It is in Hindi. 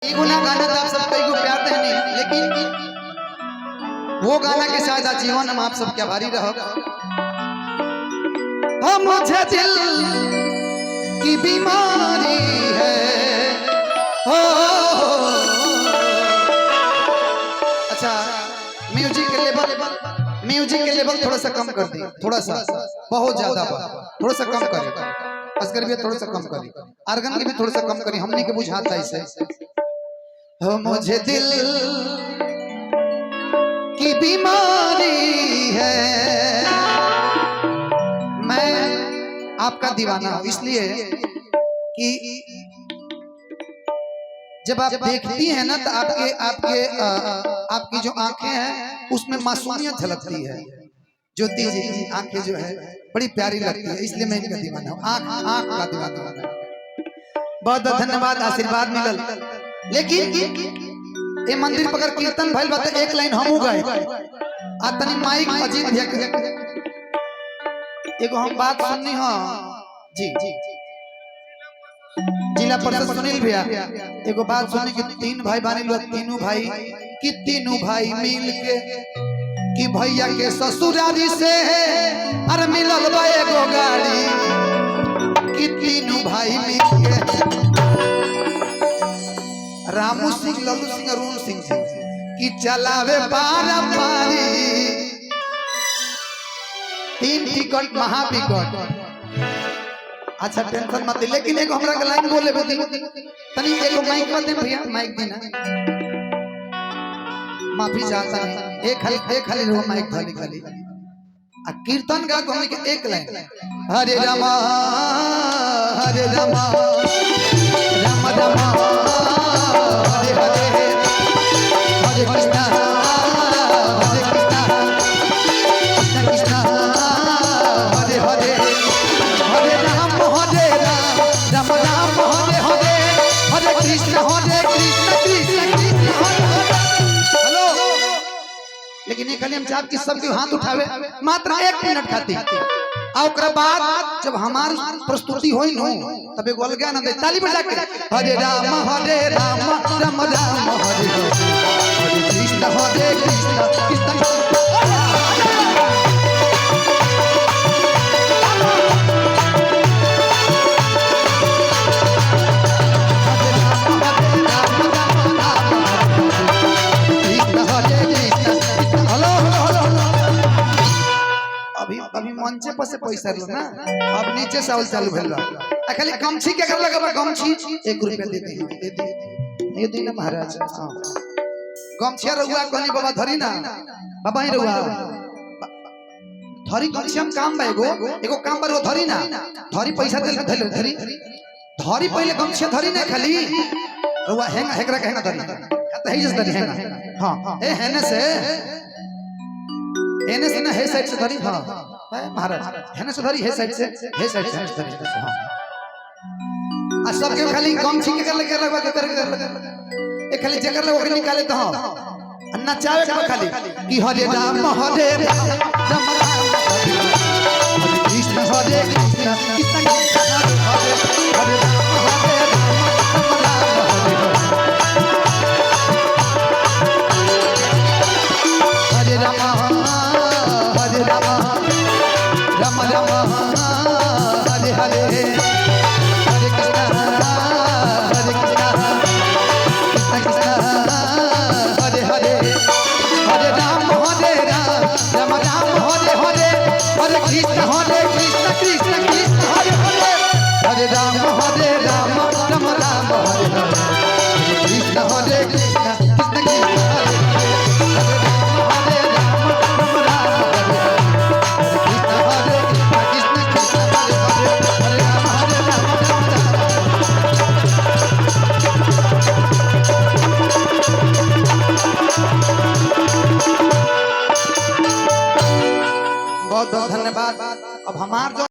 गुना गाना तो आप सबको को प्यार है नहीं, लेकिन वो गाना के शायद आजीवन हम आप सबके आभारी रहो। मुझे दिल की बीमारी है हो। अच्छा, म्यूजिक के लेवल थोड़ा सा कम कर दी, थोड़ा सा, बहुत ज्यादा थोड़ा सा कम करी, असगर भी थोड़ा सा कम करी, आर्गन की भी थोड़ा सा कम करी, हमने के बुझाता ऐसे। हो मुझे दिल की बीमारी है, मैं आपका दीवाना हूं, इसलिए कि जब आप देखती हैं ना तो आपकी जो आंखें हैं उसमें मासूमियत झलकती है। ज्योति जी की आंखें जो है बड़ी प्यारी लगती है, इसलिए मैं इनका दीवाना हूं, आंख का दीवाना हूं। बहुत बहुत धन्यवाद, आशीर्वाद मिलल। लेकिन ये मंदिर पकड़ कीर्तन भइल बा, एक लाइन हमहू गए आ तनी माइक अजीत भैया एगो हम बात सुननी हां जी, जिला परिषद सुनील भैया एगो बात सुननी कि तीन भाई बानी लोग, तीनों भाई मिल के कि भैया के ससुरारी से अरे मिलल बा एगो गाड़ी कि तीनों भाई मिल के रामू सिंह, लल्लू सिंह, अरुण सिंह की चलावे पारा पारी, तीन टिकट महाविकट। अच्छा टेंशन मत ले, लेकिन एगो हमरा के लाइन बोले बदी तनी एगो माइक मत दे भैया, माइक देना, माफी चाहता है, एक खाली रो माइक खाली आ कीर्तन गा तो हमनी के एक लाइन हरे रामा राम राम हरे हरे हरे कृष्णा कृष्णा कृष्णा हरे हरे हरे राम हरे राम राम हरे हरे हरे कृष्ण कृष्ण कृष्ण हरे हरे। हेलो, लेकिन ये खाली हम चाहते कि सबके हाथ उठावे मात्र 1 मिनट खातिर, और बाद जब हमारी प्रस्तुति होई नो तब एगो अलग गाना दे, ताली बजा के हरे राम राम राम राम हरे हरे कृष्ण कृष्ण कृष्ण। अभी मंचे पर से पैसा लो ना, अब नीचे से चालू भेल बा। खाली गमछी के कर लगा गमछी 1 रुपया दे दे ये दिन महाराज। हां गमछिया रहुआ कहनी बाबा धरी ना, बाबा ही रहुआ धरी गमछी हम काम बा एगो काम पर वो धरी ना, धरी पैसा दे धरी पहले गमछिया धरी ना, खाली रहुआ हेकरा कहना धरी त हे जस धरी है ना। हां ए हेने से ना हे साइड से धरी, हां महाराज हेने से धरी, हे साइड से धरी। हां आ सबके खाली गमछी के कर लगा के ए खाली जकर लगा ओकरे निकाले तो हां नचावे के खाली कि हरे राम राम कृष्ण हरे कृष्ण कृष्ण हरे हरे राम हरे राम राम राम हरे हरे हरे कृष्ण कृष्ण कृष्ण हरे हरे हरे राम राम राम हरे हरे हरे कृष्ण कृष्ण कृष्ण हरे हरे हरे राम राम राम हरे हरे कृष्ण कृष्ण कृष्ण हरे बहुत बहुत धन्यवाद। अब हमार जो